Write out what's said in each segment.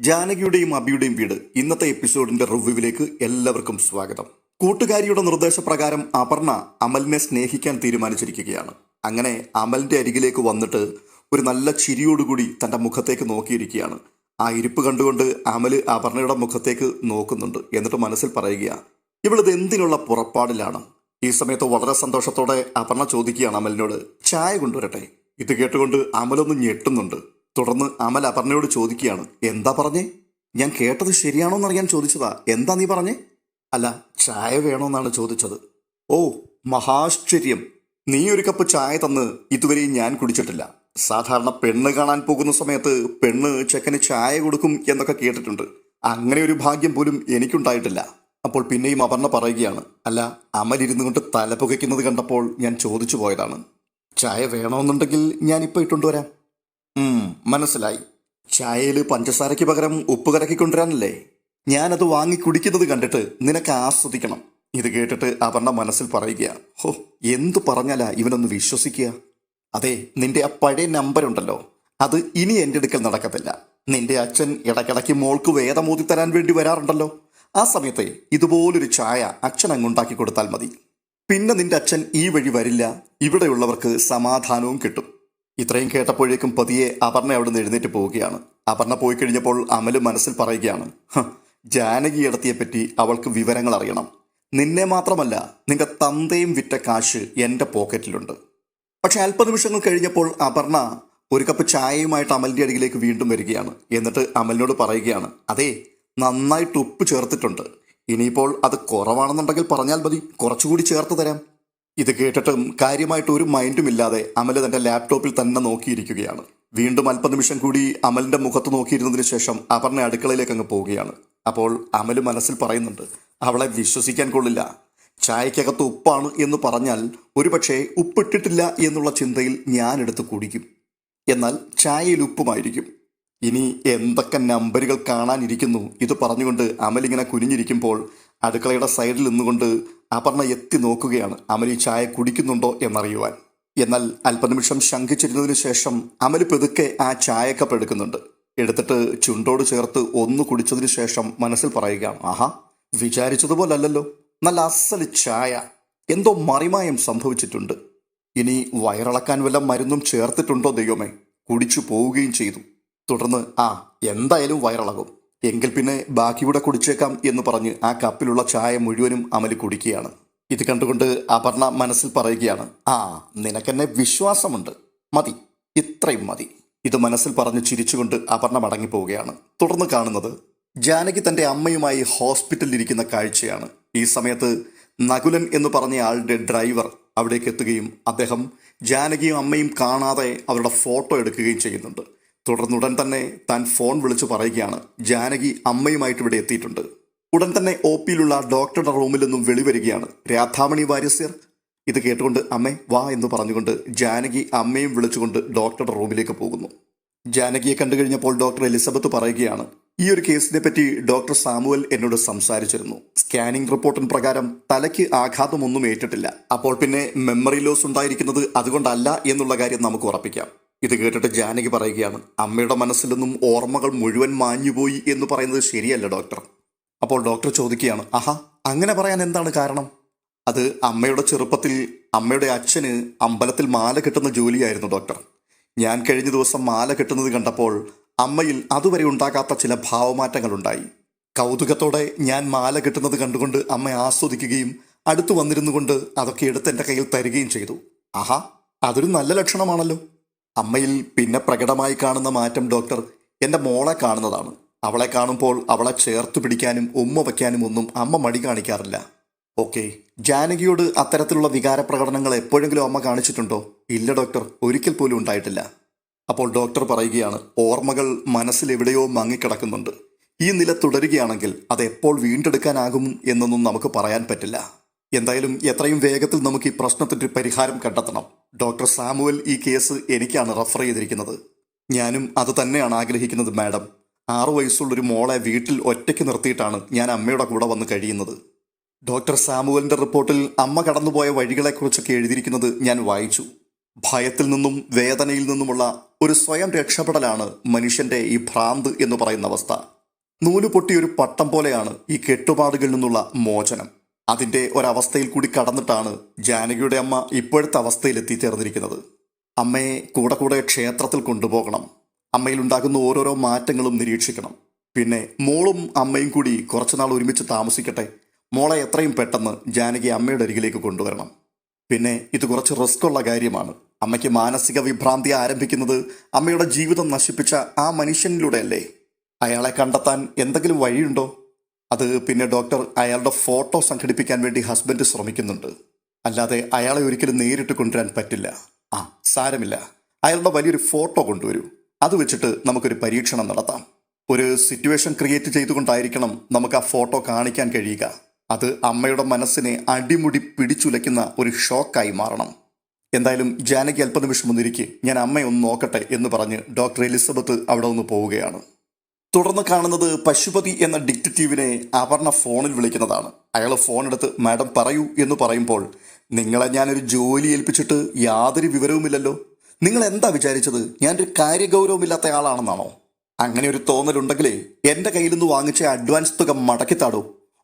ജാനകിയുടെയും അബിയുടെയും വീട് ഇന്നത്തെ എപ്പിസോഡിന്റെ റിവ്യൂവിലേക്ക് എല്ലാവർക്കും സ്വാഗതം. കൂട്ടുകാരിയുടെ നിർദ്ദേശപ്രകാരം അപർണ അമലിനെ സ്നേഹിക്കാൻ തീരുമാനിച്ചിരിക്കുകയാണ്. അങ്ങനെ അമലിന്റെ അരികിലേക്ക് വന്നിട്ട് ഒരു നല്ല ചിരിയോടുകൂടി തന്റെ മുഖത്തേക്ക് നോക്കിയിരിക്കുകയാണ്. ആ ഇരിപ്പ് കണ്ടുകൊണ്ട് അമല് അപർണയുടെ മുഖത്തേക്ക് നോക്കുന്നുണ്ട്. എന്നിട്ട് മനസ്സിൽ പറയുക, ഇവളിത് എന്തിനുള്ള പുറപ്പാടിലാണ്. ഈ സമയത്ത് വളരെ സന്തോഷത്തോടെ അപർണ ചോദിക്കുകയാണ് അമലിനോട്, ചായ കൊണ്ടുവരട്ടെ. ഇത് കേട്ടുകൊണ്ട് അമലൊന്ന് ഞെട്ടുന്നുണ്ട്. തുടർന്ന് അമൽ അപർണയോട് ചോദിക്കുകയാണ്, എന്താ പറഞ്ഞേ? ഞാൻ കേട്ടത് ശരിയാണോന്നറിയാൻ ചോദിച്ചതാ. എന്താ നീ പറഞ്ഞേ? അല്ല, ചായ വേണോന്നാണ് ചോദിച്ചത്. ഓ, മഹാശ്ചര്യം. നീ ഒരു കപ്പ് ചായ തന്ന് ഇതുവരെയും ഞാൻ കുടിച്ചിട്ടില്ല. സാധാരണ പെണ്ണ് കാണാൻ പോകുന്ന സമയത്ത് പെണ്ണ് ചെക്കന് ചായ കൊടുക്കും എന്നൊക്കെ കേട്ടിട്ടുണ്ട്. അങ്ങനെ ഒരു ഭാഗ്യം പോലും എനിക്കുണ്ടായിട്ടില്ല. അപ്പോൾ പിന്നെയും അപർണ പറയുകയാണ്, അല്ല, അമൽ ഇരുന്നു കൊണ്ട് തല പുകയ്ക്കുന്നത് കണ്ടപ്പോൾ ഞാൻ ചോദിച്ചു പോയതാണ്. ചായ വേണമെന്നുണ്ടെങ്കിൽ ഞാനിപ്പോൾ ഇട്ടുകൊണ്ടുവരാം. മനസ്സിലായി. ചായയിൽ പഞ്ചസാരയ്ക്ക് പകരം ഉപ്പ് കലക്കി കൊണ്ടുവരാനല്ലേ? ഞാനത് വാങ്ങി കുടിക്കുന്നത് കണ്ടിട്ട് നിനക്ക് ആസ്വദിക്കണം. ഇത് കേട്ടിട്ട് അപർണ മനസ്സിൽ പറയുക, ഹോ, എന്തു പറഞ്ഞാലാ ഇവനൊന്ന് വിശ്വസിക്കുക. അതെ, നിന്റെ ആ പഴയ നമ്പർ ഉണ്ടല്ലോ, അത് ഇനി എൻ്റെ അടുക്കൽ നടക്കത്തില്ല. നിന്റെ അച്ഛൻ ഇടയ്ക്കിടയ്ക്ക് മോൾക്ക് വേദമോതി തരാൻ വേണ്ടി വരാറുണ്ടല്ലോ. ആ സമയത്തെ ഇതുപോലൊരു ചായ അച്ഛൻ അങ്ങുണ്ടാക്കി കൊടുത്താൽ മതി. പിന്നെ നിന്റെ അച്ഛൻ ഈ വഴി വരില്ല. ഇവിടെയുള്ളവർക്ക് സമാധാനവും കിട്ടും. ഇത്രയും കേട്ടപ്പോഴേക്കും പതിയെ അപർണ അവിടെ നിന്ന് എഴുന്നേറ്റ് പോവുകയാണ്. അപർണ പോയി കഴിഞ്ഞപ്പോൾ അമല് മനസ്സിൽ പറയുകയാണ്, ജാനകി ഇടത്തിയെപ്പറ്റി അവൾക്ക് വിവരങ്ങൾ അറിയണം. നിന്നെ മാത്രമല്ല, നിന്റെ തന്തയും വിറ്റ കാശ് എൻ്റെ പോക്കറ്റിലുണ്ട്. പക്ഷെ അല്പനിമിഷങ്ങൾ കഴിഞ്ഞപ്പോൾ അപർണ ഒരു കപ്പ് ചായയുമായിട്ട് അമലിൻ്റെ അരികിലേക്ക് വീണ്ടും വരികയാണ്. എന്നിട്ട് അമലിനോട് പറയുകയാണ്, അതെ, നന്നായിട്ട് ഉപ്പ് ചേർത്തിട്ടുണ്ട്. ഇനിയിപ്പോൾ അത് കുറവാണെന്നുണ്ടെങ്കിൽ പറഞ്ഞാൽ മതി, കുറച്ചുകൂടി ചേർത്ത് തരാം. ഇത് കേട്ടിട്ടും കാര്യമായിട്ട് ഒരു മൈൻഡും ഇല്ലാതെ അമല് തന്റെ ലാപ്ടോപ്പിൽ തന്നെ നോക്കിയിരിക്കുകയാണ്. വീണ്ടും അല്പനിമിഷം കൂടി അമലിന്റെ മുഖത്ത് നോക്കിയിരുന്നതിന് ശേഷം അപർണ അടുക്കളയിലേക്ക് അങ്ങ് പോവുകയാണ്. അപ്പോൾ അമല് മനസ്സിൽ പറയുന്നുണ്ട്, അവളെ വിശ്വസിക്കാൻ കൊള്ളില്ല. ചായക്കകത്ത് ഉപ്പാണ് എന്ന് പറഞ്ഞാൽ ഒരുപക്ഷെ ഉപ്പിട്ടിട്ടില്ല എന്നുള്ള ചിന്തയിൽ ഞാനെടുത്ത് കുടിക്കും. എന്നാൽ ചായയിൽ ഉപ്പുമായിരിക്കും. ഇനി എന്തൊക്കെ നമ്പറുകൾ കാണാനിരിക്കുന്നു. ഇത് പറഞ്ഞുകൊണ്ട് അമലിങ്ങനെ കുനിഞ്ഞിരിക്കുമ്പോൾ അടുക്കളയുടെ സൈഡിൽ നിന്നുകൊണ്ട് അപർണ എത്തി നോക്കുകയാണ് അമൽ ഈ ചായ കുടിക്കുന്നുണ്ടോ എന്നറിയുവാൻ. എന്നാൽ അല്പനിമിഷം ശങ്കിച്ചിരുന്നതിന് ശേഷം അമൽ പെതുക്കെ ആ ചായക്കപ്പ് എടുക്കുന്നുണ്ട്. എടുത്തിട്ട് ചുണ്ടോട് ചേർത്ത് ഒന്ന് കുടിച്ചതിന് ശേഷം മനസ്സിൽ പറയുകയാണ്, ആഹാ, വിചാരിച്ചതുപോലല്ലോ, നല്ല അസല് ചായ. എന്തോ മറിമായം സംഭവിച്ചിട്ടുണ്ട്. ഇനി വയറിളക്കാൻ വല്ല മരുന്നും ചേർത്തിട്ടുണ്ടോ ദൈവമേ? കുടിച്ചു പോവുകയും ചെയ്തു. തുടർന്ന് എന്തായാലും വയറിളകും, എങ്കിൽ പിന്നെ ബാക്കിയൂടെ കുടിച്ചേക്കാം എന്ന് പറഞ്ഞ് ആ കപ്പിലുള്ള ചായ മുഴുവനും അമല് കുടിക്കുകയാണ്. ഇത് കണ്ടുകൊണ്ട് അപർണ മനസ്സിൽ പറയുകയാണ്, നിനക്കെന്നെ വിശ്വാസമുണ്ട്, മതി, ഇത്രയും മതി. ഇത് മനസ്സിൽ പറഞ്ഞ് ചിരിച്ചുകൊണ്ട് അപർണ മടങ്ങിപ്പോവുകയാണ്. തുടർന്ന് കാണുന്നത് ജാനകി തന്റെ അമ്മയുമായി ഹോസ്പിറ്റലിൽ ഇരിക്കുന്ന കാഴ്ചയാണ്. ഈ സമയത്ത് നകുലൻ എന്ന് പറഞ്ഞ ആളുടെ ഡ്രൈവർ അവിടേക്ക് എത്തുകയും അദ്ദേഹം ജാനകിയും അമ്മയും കാണാതെ അവരുടെ ഫോട്ടോ എടുക്കുകയും ചെയ്യുന്നുണ്ട്. തുടർന്നുടൻ തന്നെ താൻ ഫോൺ വിളിച്ചു പറയുകയാണ്, ജാനകി അമ്മയുമായിട്ട് ഇവിടെ എത്തിയിട്ടുണ്ട്. ഉടൻ തന്നെ ഒ പിയിലുള്ള ഡോക്ടറുടെ റൂമിൽ നിന്നും വെളിവരികയാണ് രാധാമണി വാര്യസ്യർ. ഇത് കേട്ടുകൊണ്ട് അമ്മേ വാ എന്ന് പറഞ്ഞുകൊണ്ട് ജാനകി അമ്മയും വിളിച്ചുകൊണ്ട് ഡോക്ടറുടെ റൂമിലേക്ക് പോകുന്നു. ജാനകിയെ കണ്ടു കഴിഞ്ഞപ്പോൾ ഡോക്ടർ എലിസബത്ത് പറയുകയാണ്, ഈ ഒരു കേസിനെ പറ്റി ഡോക്ടർ സാമുവൽ എന്നോട് സംസാരിച്ചിരുന്നു. സ്കാനിംഗ് റിപ്പോർട്ടിന് പ്രകാരം തലയ്ക്ക് ആഘാതമൊന്നും ഏറ്റിട്ടില്ല. അപ്പോൾ പിന്നെ മെമ്മറി ലോസ് ഉണ്ടായിരിക്കുന്നത് അതുകൊണ്ടല്ല എന്നുള്ള കാര്യം നമുക്ക് ഉറപ്പിക്കാം. ഇത് കേട്ടിട്ട് ജാനകി പറയുകയാണ്, അമ്മയുടെ മനസ്സിൽ നിന്നും ഓർമ്മകൾ മുഴുവൻ മാഞ്ഞുപോയി എന്ന് പറയുന്നത് ശരിയല്ല ഡോക്ടർ. അപ്പോൾ ഡോക്ടർ ചോദിക്കുകയാണ്, അങ്ങനെ പറയാൻ എന്താണ് കാരണം? അത് അമ്മയുടെ ചെറുപ്പത്തിൽ അമ്മയുടെ അച്ഛന് അമ്പലത്തിൽ മാല കെട്ടുന്ന ജോലിയായിരുന്നു ഡോക്ടർ. ഞാൻ കഴിഞ്ഞ ദിവസം മാല കെട്ടുന്നത് കണ്ടപ്പോൾ അമ്മയിൽ അതുവരെ ഉണ്ടാകാത്ത ചില ഭാവമാറ്റങ്ങളുണ്ടായി. കൗതുകത്തോടെ ഞാൻ മാല കെട്ടുന്നത് കണ്ടുകൊണ്ട് അമ്മ ആസ്വദിക്കുകയും അടുത്തു വന്നിരുന്നു കൊണ്ട് അതൊക്കെ എടുത്ത് എൻ്റെ കയ്യിൽ തരികയും ചെയ്തു. അതൊരു നല്ല ലക്ഷണമാണല്ലോ. അമ്മയിൽ പിന്നെ പ്രകടമായി കാണുന്ന മാറ്റം ഡോക്ടർ എൻ്റെ മോളെ കാണുന്നതാണ്. അവളെ കാണുമ്പോൾ അവളെ ചേർത്ത് പിടിക്കാനും ഉമ്മ വയ്ക്കാനും ഒന്നും അമ്മ മടി കാണിക്കാറില്ല. ഓക്കെ, ജാനകിയോട് അത്തരത്തിലുള്ള വികാരപ്രകടനങ്ങൾ എപ്പോഴെങ്കിലും അമ്മ കാണിച്ചിട്ടുണ്ടോ? ഇല്ല ഡോക്ടർ, ഒരിക്കൽ പോലും ഉണ്ടായിട്ടില്ല. അപ്പോൾ ഡോക്ടർ പറയുകയാണ്, ഓർമ്മകൾ മനസ്സിലെവിടെയോ മങ്ങിക്കിടക്കുന്നുണ്ട്. ഈ നില തുടരുകയാണെങ്കിൽ അത് എപ്പോൾ വീണ്ടെടുക്കാനാകും എന്നൊന്നും നമുക്ക് പറയാൻ പറ്റില്ല. എന്തായാലും എത്രയും വേഗത്തിൽ നമുക്ക് ഈ പ്രശ്നത്തിൻ്റെ പരിഹാരം കണ്ടെത്തണം. ഡോക്ടർ സാമുവൽ ഈ കേസ് എനിക്കാണ് റെഫർ ചെയ്തിരിക്കുന്നത്. ഞാനും അത് തന്നെയാണ് ആഗ്രഹിക്കുന്നത് മാഡം. 6 വയസ്സുള്ളൊരു മോളെ വീട്ടിൽ ഒറ്റയ്ക്ക് നിർത്തിയിട്ടാണ് ഞാൻ അമ്മയുടെ കൂടെ വന്ന് കഴിയുന്നത്. ഡോക്ടർ സാമുവലിൻ്റെ റിപ്പോർട്ടിൽ അമ്മ കടന്നുപോയ വഴികളെക്കുറിച്ചൊക്കെ എഴുതിയിരിക്കുന്നത് ഞാൻ വായിച്ചു. ഭയത്തിൽ നിന്നും വേദനയിൽ നിന്നുമുള്ള ഒരു സ്വയം രക്ഷപ്പെടലാണ് മനുഷ്യന്റെ ഈ ഭ്രാന്ത് എന്ന് പറയുന്ന അവസ്ഥ. നൂല് പൊട്ടിയൊരു പട്ടം പോലെയാണ് ഈ കെട്ടുപാടുകളിൽ നിന്നുള്ള മോചനം. അതിന്റെ ഒരവസ്ഥയിൽ കൂടി കടന്നിട്ടാണ് ജാനകിയുടെ അമ്മ ഇപ്പോഴത്തെ അവസ്ഥയിൽ എത്തിച്ചേർന്നിരിക്കുന്നത്. അമ്മയെ കൂടെ കൂടെ ക്ഷേത്രത്തിൽ കൊണ്ടുപോകണം, അമ്മയിലുണ്ടാകുന്ന ഓരോരോ മാറ്റങ്ങളും നിരീക്ഷിക്കണം. പിന്നെ മോളും അമ്മയും കൂടി കുറച്ചുനാൾ ഒരുമിച്ച് താമസിക്കട്ടെ, മോളെ എത്രയും പെട്ടെന്ന് ജാനകി അമ്മയുടെ അരികിലേക്ക് കൊണ്ടുവരണം. പിന്നെ ഇത് കുറച്ച് റിസ്ക് ഉള്ള കാര്യമാണ്. അമ്മയ്ക്ക് മാനസിക വിഭ്രാന്തി ആരംഭിക്കുന്നത് അമ്മയുടെ ജീവിതം നശിപ്പിച്ച ആ മനുഷ്യനിലൂടെയല്ലേ? അയാളെ കണ്ടെത്താൻ എന്തെങ്കിലും വഴിയുണ്ടോ? അത് പിന്നെ ഡോക്ടർ അയാളുടെ ഫോട്ടോ സംഘടിപ്പിക്കാൻ വേണ്ടി ഹസ്ബൻഡ് ശ്രമിക്കുന്നുണ്ട്. അല്ലാതെ അയാളെ ഒരിക്കലും നേരിട്ട് കൊണ്ടുവരാൻ പറ്റില്ല. സാരമില്ല, അയാളുടെ വലിയൊരു ഫോട്ടോ കൊണ്ടുവരൂ. അത് വെച്ചിട്ട് നമുക്കൊരു പരീക്ഷണം നടത്താം. ഒരു സിറ്റുവേഷൻ ക്രിയേറ്റ് ചെയ്തുകൊണ്ടായിരിക്കണം നമുക്ക് ആ ഫോട്ടോ കാണിക്കാൻ കഴിയുക. അത് അമ്മയുടെ മനസ്സിനെ അടിമുടി പിടിച്ചുലയ്ക്കുന്ന ഒരു ഷോക്കായി മാറണം. എന്തായാലും ജാനകി അല്പനിമിഷം ഒന്നിരിക്കെ, ഞാൻ അമ്മയെ ഒന്ന് നോക്കട്ടെ എന്ന് പറഞ്ഞ് ഡോക്ടർ എലിസബത്ത് അവിടെ ഒന്ന് പോവുകയാണ്. തുടർന്ന് കാണുന്നത് പശുപതി എന്ന ഡിറ്റക്റ്റീവിനെ അപർണ ഫോണിൽ വിളിക്കുന്നതാണ്. അയാൾ ഫോൺ എടുത്ത് മാഡം പറയൂ എന്ന് പറയുമ്പോൾ, നിങ്ങളെ ഞാനൊരു ജോലി ഏൽപ്പിച്ചിട്ട് യാതൊരു വിവരവുമില്ലല്ലോ. നിങ്ങൾ എന്താ വിചാരിച്ചത് ഞാനൊരു കാര്യഗൗരവമില്ലാത്ത ആളാണെന്നാണോ? അങ്ങനെ ഒരു തോന്നലുണ്ടെങ്കിലേ എൻ്റെ കയ്യിൽ നിന്ന് വാങ്ങിച്ച അഡ്വാൻസ് തുക മടക്കിത്താടൂ.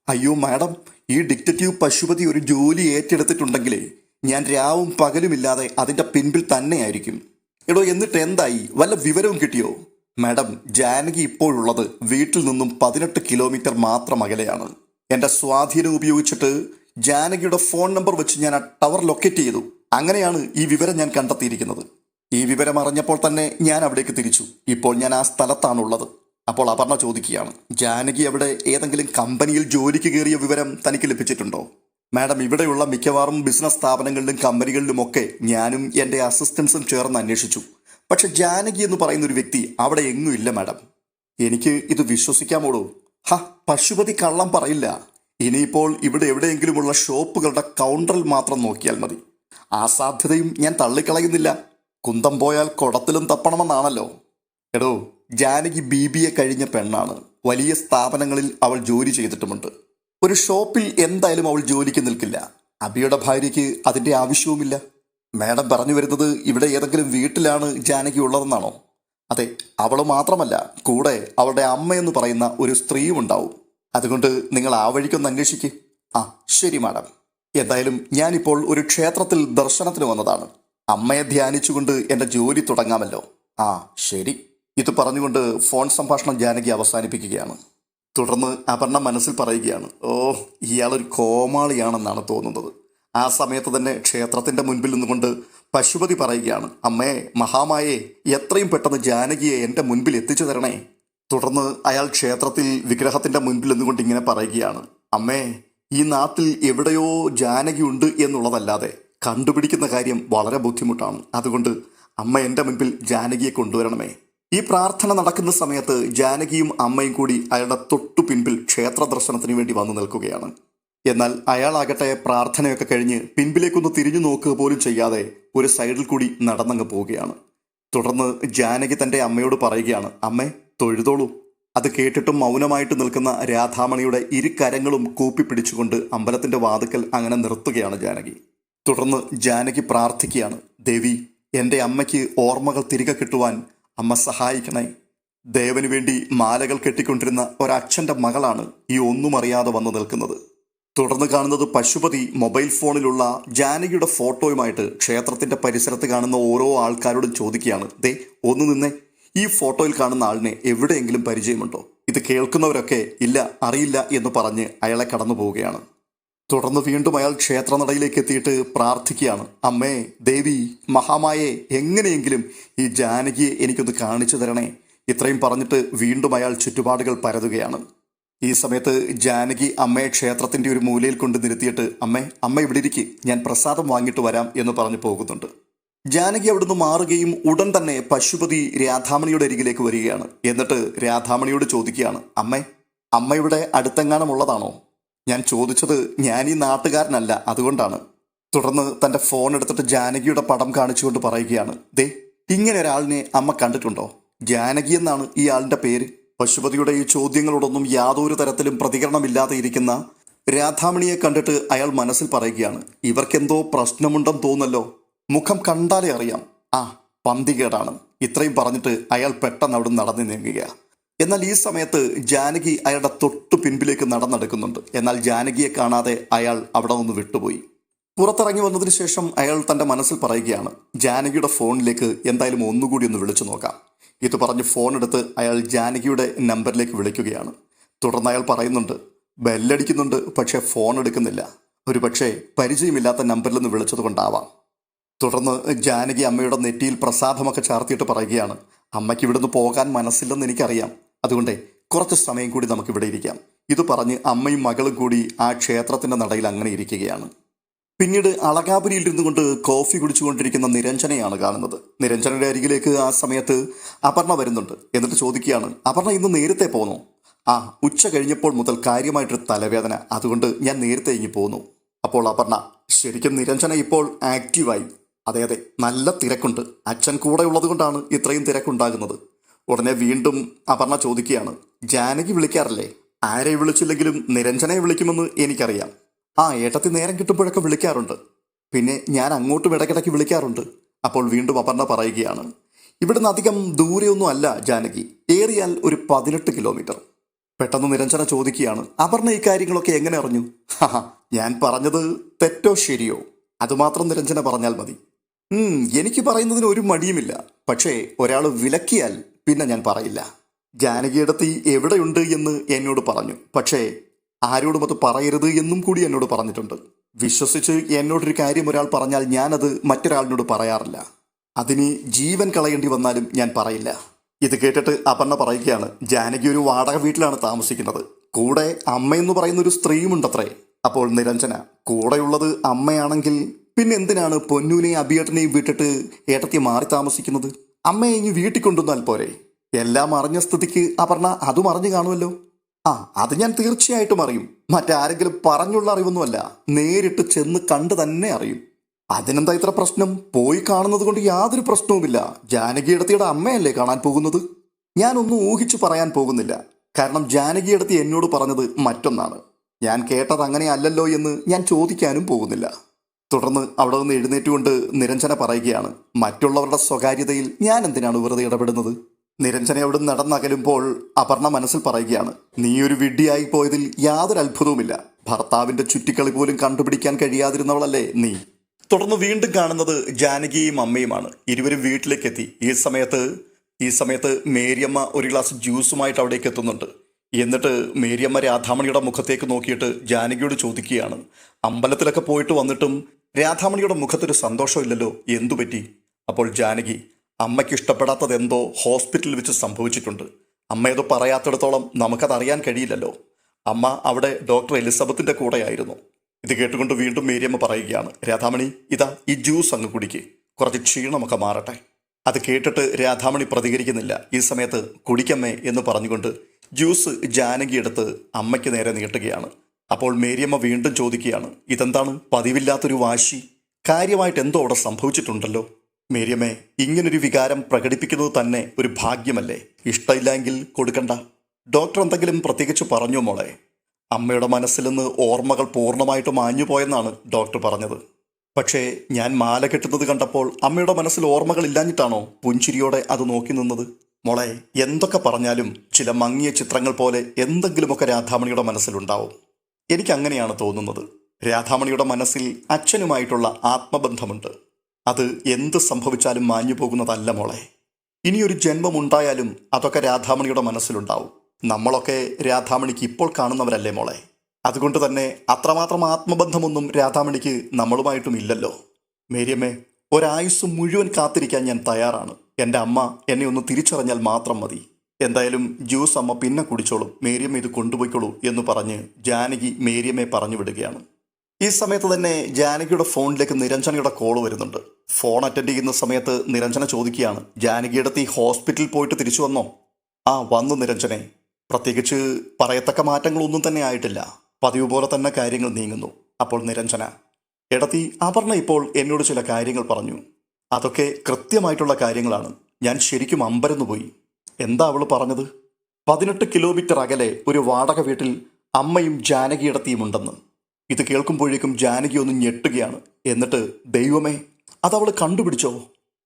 അയ്യോ മാഡം, ഈ ഡിറ്റക്റ്റീവ് പശുപതി ഒരു ജോലി ഏറ്റെടുത്തിട്ടുണ്ടെങ്കിലേ ഞാൻ രാവും പകലുമില്ലാതെ അതിൻ്റെ പിൻപിൽ തന്നെയായിരിക്കും. എടോ, എന്നിട്ട് എന്തായി? വല്ല വിവരവും കിട്ടിയോ? മാഡം, ജാനകി ഇപ്പോഴുള്ളത് വീട്ടിൽ നിന്നും 18 കിലോമീറ്റർ മാത്രം അകലെയാണ്. എൻ്റെ സ്വാധീനം ഉപയോഗിച്ചിട്ട് ജാനകിയുടെ ഫോൺ നമ്പർ വെച്ച് ഞാൻ ആ ടവർ ലൊക്കേറ്റ് ചെയ്തു. അങ്ങനെയാണ് ഈ വിവരം ഞാൻ കണ്ടെത്തിയിരിക്കുന്നത്. ഈ വിവരം അറിഞ്ഞപ്പോൾ തന്നെ ഞാൻ അവിടേക്ക് തിരിച്ചു. ഇപ്പോൾ ഞാൻ ആ സ്ഥലത്താണുള്ളത്. അപ്പോൾ അപർണ ചോദിക്കുകയാണ്, ജാനകി അവിടെ ഏതെങ്കിലും കമ്പനിയിൽ ജോലിക്ക് കയറിയ വിവരം തനിക്ക് ലഭിച്ചിട്ടുണ്ടോ? മാഡം, ഇവിടെയുള്ള മിക്കവാറും ബിസിനസ് സ്ഥാപനങ്ങളിലും കമ്പനികളിലുമൊക്കെ ഞാനും എൻ്റെ അസിസ്റ്റൻസും ചേർന്ന് അന്വേഷിച്ചു. പക്ഷെ ജാനകി എന്ന് പറയുന്ന ഒരു വ്യക്തി അവിടെ എങ്ങും ഇല്ല മാഡം. എനിക്ക് ഇത് വിശ്വസിക്കാമോടോ? പശുപതി കള്ളം പറയില്ല. ഇനിയിപ്പോൾ ഇവിടെ എവിടെയെങ്കിലുമുള്ള ഷോപ്പുകളുടെ കൗണ്ടറിൽ മാത്രം നോക്കിയാൽ മതി. ആ സാധ്യതയും ഞാൻ തള്ളിക്കളയുന്നില്ല. കുന്തം പോയാൽ കുടത്തിലും തപ്പണമെന്നാണല്ലോ. എടോ, ജാനകി BBA കഴിഞ്ഞ പെണ്ണാണ്. വലിയ സ്ഥാപനങ്ങളിൽ അവൾ ജോലി ചെയ്തിട്ടുമുണ്ട്. ഒരു ഷോപ്പിൽ എന്തായാലും അവൾ ജോലിക്ക് നിൽക്കില്ല. അബിയുടെ ഭാര്യയ്ക്ക് അതിൻ്റെ ആവശ്യവുമില്ല. മാഡം പറഞ്ഞു വരുന്നത് ഇവിടെ ഏതെങ്കിലും വീട്ടിലാണ് ജാനകി ഉള്ളതെന്നാണോ? അതെ, അവൾ മാത്രമല്ല, കൂടെ അവളുടെ അമ്മയെന്ന് പറയുന്ന ഒരു സ്ത്രീയും ഉണ്ടാവും. അതുകൊണ്ട് നിങ്ങൾ ആ വഴിക്കൊന്ന് അന്വേഷിക്കുക. ശരി മാഡം. എന്തായാലും ഞാനിപ്പോൾ ഒരു ക്ഷേത്രത്തിൽ ദർശനത്തിന് വന്നതാണ്. അമ്മയെ ധ്യാനിച്ചുകൊണ്ട് എൻ്റെ ജോലി തുടങ്ങാമല്ലോ. ശരി. ഇത് പറഞ്ഞുകൊണ്ട് ഫോൺ സംഭാഷണം ജാനകി അവസാനിപ്പിക്കുകയാണ്. തുടർന്ന് അപർണ മനസ്സിൽ പറയുകയാണ്, ഇയാളൊരു കോമാളിയാണെന്നാണ് തോന്നുന്നത്. ആ സമയത്ത് തന്നെ ക്ഷേത്രത്തിൻ്റെ മുൻപിൽ നിന്നുകൊണ്ട് പശുപതി പറയുകയാണ്, അമ്മേ, മഹാമായേ, എത്രയും പെട്ടെന്ന് ജാനകിയെ എൻ്റെ മുൻപിൽ എത്തിച്ചു തരണേ. തുടർന്ന് അയാൾ ക്ഷേത്രത്തിൽ വിഗ്രഹത്തിൻ്റെ മുൻപിൽ നിന്നുകൊണ്ട് ഇങ്ങനെ പറയുകയാണ്, അമ്മേ, ഈ നാട്ടിൽ എവിടെയോ ജാനകി ഉണ്ട് എന്നുള്ളതല്ലാതെ കണ്ടുപിടിക്കുന്ന കാര്യം വളരെ ബുദ്ധിമുട്ടാണ്. അതുകൊണ്ട് അമ്മ എൻ്റെ മുൻപിൽ ജാനകിയെ കൊണ്ടുവരണമേ. ഈ പ്രാർത്ഥന നടക്കുന്ന സമയത്ത് ജാനകിയും അമ്മയും കൂടി അയാളുടെ തൊട്ടു പിൻപിൽ ക്ഷേത്ര ദർശനത്തിന് വേണ്ടി വന്നു നിൽക്കുകയാണ്. എന്നാൽ അയാളാകട്ടെ പ്രാർത്ഥനയൊക്കെ കഴിഞ്ഞ് പിൻപിലേക്കൊന്ന് തിരിഞ്ഞു നോക്കുക പോലും ചെയ്യാതെ ഒരു സൈഡിൽ കൂടി നടന്നങ്ങ് പോവുകയാണ്. തുടർന്ന് ജാനകി തൻ്റെ അമ്മയോട് പറയുകയാണ്, അമ്മേ, തൊഴുതോളൂ. അത് കേട്ടിട്ടും മൗനമായിട്ട് നിൽക്കുന്ന രാധാമണിയുടെ ഇരുകരങ്ങളും കൂപ്പി പിടിച്ചുകൊണ്ട് അമ്പലത്തിൻ്റെ വാതുക്കൽ അങ്ങനെ നിർത്തുകയാണ് ജാനകി. തുടർന്ന് ജാനകി പ്രാർത്ഥിക്കുകയാണ്, ദേവി, എൻ്റെ അമ്മയ്ക്ക് ഓർമ്മകൾ തിരികെ കിട്ടുവാൻ അമ്മ സഹായിക്കണേ. ദേവന് വേണ്ടി മാലകൾ കെട്ടിക്കൊണ്ടിരുന്ന ഒരച്ഛൻ്റെ മകളാണ് ഈ ഒന്നും അറിയാതെ വന്നു നിൽക്കുന്നത്. തുടർന്ന് കാണുന്നത് പശുപതി മൊബൈൽ ഫോണിലുള്ള ജാനകിയുടെ ഫോട്ടോയുമായിട്ട് ക്ഷേത്രത്തിൻ്റെ പരിസരത്ത് കാണുന്ന ഓരോ ആൾക്കാരോടും ചോദിക്കുകയാണ്, ഒന്ന് നിന്നേ, ഈ ഫോട്ടോയിൽ കാണുന്ന ആളിനെ എവിടെയെങ്കിലും പരിചയമുണ്ടോ? ഇത് കേൾക്കുന്നവരൊക്കെ ഇല്ല, അറിയില്ല എന്ന് പറഞ്ഞ് അയാളെ കടന്നു പോവുകയാണ്. തുടർന്ന് വീണ്ടും അയാൾ ക്ഷേത്രനടയിലേക്ക് എത്തിയിട്ട് പ്രാർത്ഥിക്കുകയാണ്, അമ്മേ, ദേവി, മഹാമായേ, എങ്ങനെയെങ്കിലും ഈ ജാനകിയെ എനിക്കൊന്ന് കാണിച്ചു തരണേ. ഇത്രയും പറഞ്ഞിട്ട് വീണ്ടും അയാൾ ചുറ്റുപാടുകൾ പരതുകയാണ്. ഈ സമയത്ത് ജാനകി അമ്മയെ ക്ഷേത്രത്തിൻ്റെ ഒരു മൂലയിൽ കൊണ്ട് നിർത്തിയിട്ട്, അമ്മ ഇവിടെ ഇരിക്ക്, ഞാൻ പ്രസാദം വാങ്ങിയിട്ട് വരാം എന്ന് പറഞ്ഞു പോകുന്നുണ്ട്. ജാനകി അവിടുന്ന് മാറുകയും ഉടൻ തന്നെ പശുപതി രാധാമണിയുടെ അരികിലേക്ക് വരികയാണ്. എന്നിട്ട് രാധാമണിയോട് ചോദിക്കുകയാണ്, അമ്മ ഇവിടെ അടുത്തെങ്ങാനുമുള്ളതാണോ? ഞാൻ ചോദിച്ചത് ഞാൻ ഈ നാട്ടുകാരനല്ല, അതുകൊണ്ടാണ്. തുടർന്ന് തൻ്റെ ഫോൺ എടുത്തിട്ട് ജാനകിയുടെ പടം കാണിച്ചുകൊണ്ട് പറയുകയാണ്, ഇങ്ങനെ ഒരാളിനെ അമ്മ കണ്ടിട്ടുണ്ടോ? ജാനകി എന്നാണ് ഈ ആളിൻ്റെ പേര്. പശുപതിയുടെ ഈ ചോദ്യങ്ങളോടൊന്നും യാതൊരു തരത്തിലും പ്രതികരണമില്ലാതെ ഇരിക്കുന്ന രാധാമണിയെ കണ്ടിട്ട് അയാൾ മനസ്സിൽ പറയുകയാണ്, ഇവർക്കെന്തോ പ്രശ്നമുണ്ടെന്ന് തോന്നല്ലോ. മുഖം കണ്ടാലേ അറിയാം, ആ പന്തികേടാണ്. ഇത്രയും പറഞ്ഞിട്ട് അയാൾ പെട്ടെന്ന് അവിടെ നടന്നു നീങ്ങുക. എന്നാൽ ഈ സമയത്ത് ജാനകി അയാളുടെ തൊട്ടു പിൻപിലേക്ക് നടന്നെടുക്കുന്നുണ്ട്. എന്നാൽ ജാനകിയെ കാണാതെ അയാൾ അവിടെ നിന്ന് വിട്ടുപോയി. പുറത്തിറങ്ങി വന്നതിന് ശേഷം അയാൾ തൻ്റെ മനസ്സിൽ പറയുകയാണ്, ജാനകിയുടെ ഫോണിലേക്ക് എന്തായാലും ഒന്നുകൂടി ഒന്ന് വിളിച്ചു നോക്കാം. ഇത് പറഞ്ഞ് ഫോൺ എടുത്ത് അയാൾ ജാനകിയുടെ നമ്പറിലേക്ക് വിളിക്കുകയാണ്. തുടർന്ന് അയാൾ പറയുന്നുണ്ട്, ബെല്ലടിക്കുന്നുണ്ട്, പക്ഷേ ഫോൺ എടുക്കുന്നില്ല. ഒരു പക്ഷേ പരിചയമില്ലാത്ത നമ്പറിൽ നിന്ന് വിളിച്ചത് കൊണ്ടാവാം. തുടർന്ന് ജാനകി അമ്മയുടെ നെറ്റിയിൽ പ്രസാദമൊക്കെ ചാർത്തിയിട്ട് പറയുകയാണ്, അമ്മയ്ക്ക് ഇവിടുന്ന് പോകാൻ മനസ്സില്ലെന്ന് എനിക്കറിയാം, അതുകൊണ്ട് കുറച്ച് സമയം കൂടി നമുക്കിവിടെ ഇരിക്കാം. ഇത് പറഞ്ഞ് അമ്മയും മകളും കൂടി ആ ക്ഷേത്രത്തിൻ്റെ നടയിൽ അങ്ങനെ ഇരിക്കുകയാണ്. പിന്നീട് അളകാപുരിയിൽ ഇരുന്നു കൊണ്ട് കോഫി കുടിച്ചുകൊണ്ടിരിക്കുന്ന നിരഞ്ജനയാണ് കാണുന്നത്. നിരഞ്ജനയുടെ അരികിലേക്ക് ആ സമയത്ത് അപർണ വരുന്നുണ്ട്. എന്നിട്ട് ചോദിക്കുകയാണ്, അപർണ ഇന്ന് നേരത്തെ പോന്നോ? ആ, ഉച്ച കഴിഞ്ഞപ്പോൾ മുതൽ കാര്യമായിട്ടൊരു തലവേദന, അതുകൊണ്ട് ഞാൻ നേരത്തെ ഇങ്ങി പോന്നു. അപ്പോൾ അപർണ, ശരിക്കും നിരഞ്ജന ഇപ്പോൾ ആക്റ്റീവായി. അതെ അതെ, നല്ല തിരക്കുണ്ട്. അച്ഛൻ കൂടെ ഉള്ളത് കൊണ്ടാണ് ഇത്രയും തിരക്കുണ്ടാകുന്നത്. ഉടനെ വീണ്ടും അപർണ ചോദിക്കുകയാണ്, ജാനകി വിളിക്കാറില്ലേ? ആരെ വിളിച്ചില്ലെങ്കിലും നിരഞ്ജനയെ വിളിക്കുമെന്ന് എനിക്കറിയാം. ആ, ഏട്ടത്തി നേരം കിട്ടുമ്പോഴൊക്കെ വിളിക്കാറുണ്ട്. പിന്നെ ഞാൻ അങ്ങോട്ടും ഇടയ്ക്കിടയ്ക്ക് വിളിക്കാറുണ്ട്. അപ്പോൾ വീണ്ടും അപർണ പറയുകയാണ്, ഇവിടുന്ന് അധികം ദൂരെയൊന്നും അല്ല ജാനകി, ഏറിയാൽ ഒരു 18 കിലോമീറ്റർ. പെട്ടെന്ന് നിരഞ്ജന ചോദിക്കുകയാണ്, അപർണ ഈ കാര്യങ്ങളൊക്കെ എങ്ങനെ അറിഞ്ഞു? ഹാ, ഞാൻ പറഞ്ഞത് തെറ്റോ ശരിയോ അതുമാത്രം നിരഞ്ജന പറഞ്ഞാൽ മതി. എനിക്ക് പറയുന്നതിന് ഒരു മടിയുമില്ല. പക്ഷേ ഒരാൾ വിലക്കിയാൽ പിന്നെ ഞാൻ പറയില്ല. ജാനകിയിടത്തി എവിടെയുണ്ട് എന്ന് എന്നോട് പറഞ്ഞു. പക്ഷേ ആരോടും അത് പറയരുത് എന്നും കൂടി എന്നോട് പറഞ്ഞിട്ടുണ്ട്. വിശ്വസിച്ച് എന്നോടൊരു കാര്യം ഒരാൾ പറഞ്ഞാൽ ഞാനത് മറ്റൊരാളിനോട് പറയാറില്ല. അതിന് ജീവൻ കളയേണ്ടി വന്നാലും ഞാൻ പറയില്ല. ഇത് കേട്ടിട്ട് അപർണ പറയുകയാണ്, ജാനകി ഒരു വാടക വീട്ടിലാണ് താമസിക്കുന്നത്. കൂടെ അമ്മയെന്ന് പറയുന്ന ഒരു സ്ത്രീയുമുണ്ടത്രേ. അപ്പോൾ നിരഞ്ജന, കൂടെയുള്ളത് അമ്മയാണെങ്കിൽ പിന്നെ എന്തിനാണ് പൊന്നൂനെയും അഭിയേട്ടനെയും വിട്ടിട്ട് ഏട്ടത്തി മാറി താമസിക്കുന്നത്? അമ്മയെ ഇനി വീട്ടിൽ കൊണ്ടുവന്നാൽ പോരെ? എല്ലാം അറിഞ്ഞ സ്ഥിതിക്ക് അപർണ അതും അറിഞ്ഞു കാണുമല്ലോ. ആ, അത് ഞാൻ തീർച്ചയായിട്ടും അറിയും. മറ്റാരെങ്കിലും പറഞ്ഞുള്ള അറിവൊന്നുമല്ല, നേരിട്ട് ചെന്ന് കണ്ട് തന്നെ അറിയും. അതിനെന്താ ഇത്ര പ്രശ്നം? പോയി കാണുന്നത് കൊണ്ട് യാതൊരു പ്രശ്നവുമില്ല. ജാനകിയിടത്തിയുടെ അമ്മയല്ലേ കാണാൻ പോകുന്നത്? ഞാനൊന്നും ഊഹിച്ചു പറയാൻ പോകുന്നില്ല. കാരണം ജാനകിയിടത്തി എന്നോട് പറഞ്ഞത് മറ്റൊന്നാണ്. ഞാൻ കേട്ടത് അങ്ങനെയല്ലല്ലോ എന്ന് ഞാൻ ചോദിക്കാനും പോകുന്നില്ല. തുടർന്ന് അവിടെ നിന്ന് എഴുന്നേറ്റുകൊണ്ട് നിരഞ്ജന പറയുകയാണ്, മറ്റുള്ളവരുടെ സ്വകാര്യതയിൽ ഞാൻ എന്തിനാണ് വെറുതെ ഇടപെടുന്നത്? നിരഞ്ജന അവിടെ നടന്നകലുമ്പോൾ അപർണ മനസ്സിൽ പറയുകയാണ്, നീ ഒരു വിഡ്ഢിയായി പോയതിൽ യാതൊരു അത്ഭുതവുമില്ല. ഭർത്താവിന്റെ ചുറ്റിക്കളി പോലും കണ്ടുപിടിക്കാൻ കഴിയാതിരുന്നവളല്ലേ നീ. തുടർന്ന് വീണ്ടും കാണുന്നത് ജാനകിയും അമ്മയുമാണ്. ഇരുവരും വീട്ടിലേക്ക് എത്തി. ഈ സമയത്ത് മേരിയമ്മ ഒരു ഗ്ലാസ് ജ്യൂസുമായിട്ട് അവിടേക്ക് എത്തുന്നുണ്ട്. എന്നിട്ട് മേരിയമ്മ രാധാമണിയുടെ മുഖത്തേക്ക് നോക്കിയിട്ട് ജാനകിയോട് ചോദിക്കുകയാണ്, അമ്പലത്തിലൊക്കെ പോയിട്ട് വന്നിട്ടും രാധാമണിയുടെ മുഖത്തൊരു സന്തോഷമില്ലല്ലോ, എന്തുപറ്റി? അപ്പോൾ ജാനകി, അമ്മയ്ക്ക് ഇഷ്ടപ്പെടാത്തത് എന്തോ ഹോസ്പിറ്റലിൽ വെച്ച് സംഭവിച്ചിട്ടുണ്ട്. അമ്മയത് പറയാത്തിടത്തോളം നമുക്കതറിയാൻ കഴിയില്ലല്ലോ. അമ്മ അവിടെ ഡോക്ടർ എലിസബത്തിന്റെ കൂടെയായിരുന്നു. ഇത് കേട്ടുകൊണ്ട് വീണ്ടും മേരിയമ്മ പറയുകയാണ്, രാധാമണി, ഇതാ ഈ ജ്യൂസ് അങ്ങ് കുടിക്ക്, കുറച്ച് ക്ഷീണമൊക്കെ മാറട്ടെ. അത് കേട്ടിട്ട് രാധാമണി പ്രതികരിക്കുന്നില്ല. ഈ സമയത്ത് കുടിക്കമ്മേ എന്ന് പറഞ്ഞുകൊണ്ട് ജ്യൂസ് ജാനകി എടുത്ത് അമ്മയ്ക്ക് നേരെ നീട്ടുകയാണ്. അപ്പോൾ മേരിയമ്മ വീണ്ടും ചോദിക്കുകയാണ്, ഇതെന്താണ് പതിവില്ലാത്തൊരു വാശി? കാര്യമായിട്ട് എന്തോ അവിടെ സംഭവിച്ചിട്ടുണ്ടല്ലോ. മേരിയമ്മേ, ഇങ്ങനൊരു വികാരം പ്രകടിപ്പിക്കുന്നത് തന്നെ ഒരു ഭാഗ്യമല്ലേ? ഇഷ്ടമില്ലെങ്കിൽ കൊടുക്കണ്ട. ഡോക്ടർ എന്തെങ്കിലും പ്രത്യേകിച്ച് പറഞ്ഞോ മോളെ? അമ്മയുടെ മനസ്സിൽ നിന്ന് ഓർമ്മകൾ പൂർണ്ണമായിട്ട് മാഞ്ഞുപോയെന്നാണ് ഡോക്ടർ പറഞ്ഞത്. പക്ഷേ ഞാൻ മാല കെട്ടുന്നത് കണ്ടപ്പോൾ അമ്മയുടെ മനസ്സിൽ ഓർമ്മകൾ ഇല്ലാഞ്ഞിട്ടാണോ പുഞ്ചിരിയോടെ അത് നോക്കി നിന്നത്? മോളെ, എന്തൊക്കെ പറഞ്ഞാലും ചില മങ്ങിയ ചിത്രങ്ങൾ പോലെ എന്തെങ്കിലുമൊക്കെ രാധാമണിയുടെ മനസ്സിലുണ്ടാവും. എനിക്കങ്ങനെയാണ് തോന്നുന്നത്. രാധാമണിയുടെ മനസ്സിൽ അച്ഛനുമായിട്ടുള്ള ആത്മബന്ധമുണ്ട്. അത് എന്ത് സംഭവിച്ചാലും മാഞ്ഞു പോകുന്നതല്ല മോളെ. ഇനിയൊരു ജന്മമുണ്ടായാലും അതൊക്കെ രാധാമണിയുടെ മനസ്സിലുണ്ടാവും. നമ്മളൊക്കെ രാധാമണിക്ക് ഇപ്പോൾ കാണുന്നവരല്ലേ മോളെ? അതുകൊണ്ട് തന്നെ അത്രമാത്രം ആത്മബന്ധമൊന്നും രാധാമണിക്ക് നമ്മളുമായിട്ടും ഇല്ലല്ലോ. മേരിയമ്മേ, ഒരായുസ് മുഴുവൻ കാത്തിരിക്കാൻ ഞാൻ തയ്യാറാണ്. എൻ്റെ അമ്മ എന്നെ ഒന്ന് തിരിച്ചറിഞ്ഞാൽ മാത്രം മതി. എന്തായാലും ജ്യൂസ് അമ്മ പിന്നെ കുടിച്ചോളും, മേരിയമ്മ ഇത് കൊണ്ടുപോയിക്കോളൂ എന്ന് പറഞ്ഞ് ജാനകി മേരിയമ്മയെ പറഞ്ഞു വിടുകയാണ്. ഈ സമയത്ത് തന്നെ ജാനകിയുടെ ഫോണിലേക്ക് നിരഞ്ജനയുടെ കോൾ വരുന്നുണ്ട്. ഫോൺ അറ്റൻഡ് ചെയ്യുന്ന സമയത്ത് നിരഞ്ജന ചോദിക്കുകയാണ്, ജാനകിയുടെ ഈ ഹോസ്പിറ്റലിൽ പോയിട്ട് തിരിച്ചു വന്നോ? ആ, വന്നു നിരഞ്ജനെ. പ്രത്യേകിച്ച് പറയത്തക്ക മാറ്റങ്ങളൊന്നും തന്നെ ആയിട്ടില്ല. പതിവ് പോലെ തന്നെ കാര്യങ്ങൾ നീങ്ങുന്നു. അപ്പോൾ നിരഞ്ജന, എടത്തി, അപർണ ഇപ്പോൾ എന്നോട് ചില കാര്യങ്ങൾ പറഞ്ഞു. അതൊക്കെ കൃത്യമായിട്ടുള്ള കാര്യങ്ങളാണ്. ഞാൻ ശരിക്കും അമ്പരന്നു പോയി. എന്താ അവൾ പറഞ്ഞത്? 18 കിലോമീറ്റർ അകലെ ഒരു വാടക വീട്ടിൽ അമ്മയും ജാനകിയിടത്തിയും ഉണ്ടെന്ന്. ഇത് കേൾക്കുമ്പോഴേക്കും ജാനകി ഒന്ന് ഞെട്ടുകയാണ്. എന്നിട്ട്, ദൈവമേ, അതവൾ കണ്ടുപിടിച്ചോ?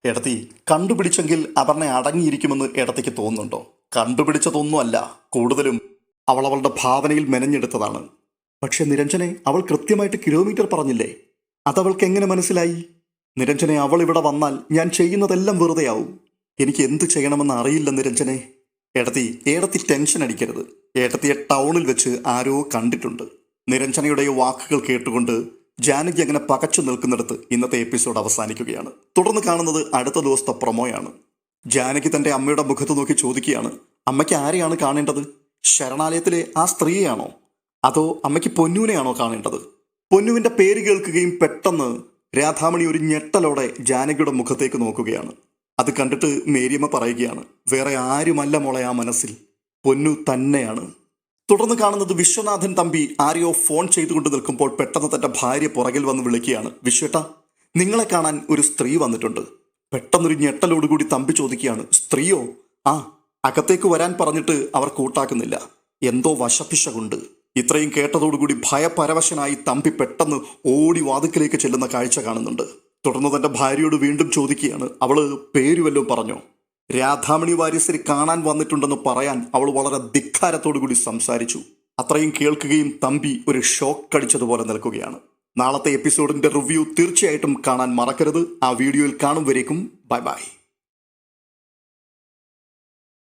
എടത്തി, കണ്ടുപിടിച്ചെങ്കിൽ അപർണ അടങ്ങിയിരിക്കുമെന്ന് എടത്തിക്ക് തോന്നുന്നുണ്ടോ? കണ്ടുപിടിച്ചതൊന്നുമല്ല, കൂടുതലും അവൾ അവളുടെ ഭാവനയിൽ മെനഞ്ഞെടുത്തതാണ്. പക്ഷെ നിരഞ്ജനെ, അവൾ കൃത്യമായിട്ട് കിലോമീറ്റർ പറഞ്ഞില്ലേ? അതവൾക്ക് എങ്ങനെ മനസ്സിലായി? നിരഞ്ജനെ, അവൾ ഇവിടെ വന്നാൽ ഞാൻ ചെയ്യുന്നതെല്ലാം വെറുതെയാവും. എനിക്ക് എന്തു ചെയ്യണമെന്ന് അറിയില്ല നിരഞ്ജനെ. ഏടത്തി ടെൻഷൻ അടിക്കരുത്. ഏടത്തിയെ ടൗണിൽ വെച്ച് ആരോ കണ്ടിട്ടുണ്ട്. നിരഞ്ജനയുടെ വാക്കുകൾ കേട്ടുകൊണ്ട് ജാനകി അങ്ങനെ പകച്ചു നിൽക്കുന്നിടത്ത് ഇന്നത്തെ എപ്പിസോഡ് അവസാനിക്കുകയാണ്. തുടർന്ന് കാണുന്നത് അടുത്ത ദിവസത്തെ പ്രൊമോയാണ്. ജാനകി തന്റെ അമ്മയുടെ മുഖത്ത് നോക്കി ചോദിക്കുകയാണ്, അമ്മയ്ക്ക് ആരെയാണ് കാണേണ്ടത്? ശരണാലയത്തിലെ ആ സ്ത്രീയെയാണോ, അതോ അമ്മയ്ക്ക് പൊന്നുവിനെയാണോ കാണേണ്ടത്? പൊന്നുവിന്റെ പേര് കേൾക്കുകയും പെട്ടെന്ന് രാധാമണി ഒരു ഞെട്ടലോടെ ജാനകിയുടെ മുഖത്തേക്ക് നോക്കുകയാണ്. അത് കണ്ടിട്ട് മേരിയമ്മ പറയുകയാണ്, വേറെ ആരുമല്ല മോളെ ആ മനസ്സിൽ, പൊന്നു തന്നെയാണ്. തുടർന്ന് കാണുന്നത് വിശ്വനാഥൻ തമ്പി ആരെയോ ഫോൺ ചെയ്തുകൊണ്ട് നിൽക്കുമ്പോൾ പെട്ടെന്ന് തന്റെ ഭാര്യ പുറകിൽ വന്ന് വിളിക്കുകയാണ്, വിശ്വേട്ടാ, നിങ്ങളെ കാണാൻ ഒരു സ്ത്രീ വന്നിട്ടുണ്ട്. പെട്ടെന്നൊരു ഞെട്ടലോടുകൂടി തമ്പി ചോദിക്കുകയാണ്, സ്ത്രീയോ? ആ, അകത്തേക്ക് വരാൻ പറഞ്ഞിട്ട് അവർ കൂട്ടാക്കുന്നില്ല, എന്തോ വശപ്പിശകുണ്ട്. ഇത്രയും കേട്ടതോടുകൂടി ഭയപരവശനായി തമ്പി പെട്ടെന്ന് ഓടി വാതിക്കലേക്ക് ചെല്ലുന്ന കാഴ്ച കാണുന്നുണ്ട്. തുടർന്ന് തന്റെ ഭാര്യയോട് വീണ്ടും ചോദിക്കുകയാണ്, അവള് പേര് വല്ലതും പറഞ്ഞോ? രാധാമണി വാര്യശ്ശേരി കാണാൻ വന്നിട്ടുണ്ടെന്ന് പറയാൻ അവൾ വളരെ ധിക്കാരത്തോടുകൂടി സംസാരിച്ചു. അത്രയും കേൾക്കുകയും തമ്പി ഒരു ഷോക്ക് അടിച്ചതുപോലെ നിൽക്കുകയാണ്. നാളത്തെ എപ്പിസോഡിന്റെ റിവ്യൂ തീർച്ചയായിട്ടും കാണാൻ മറക്കരുത്. ആ വീഡിയോയിൽ കാണും വരേക്കും ബൈ ബൈ.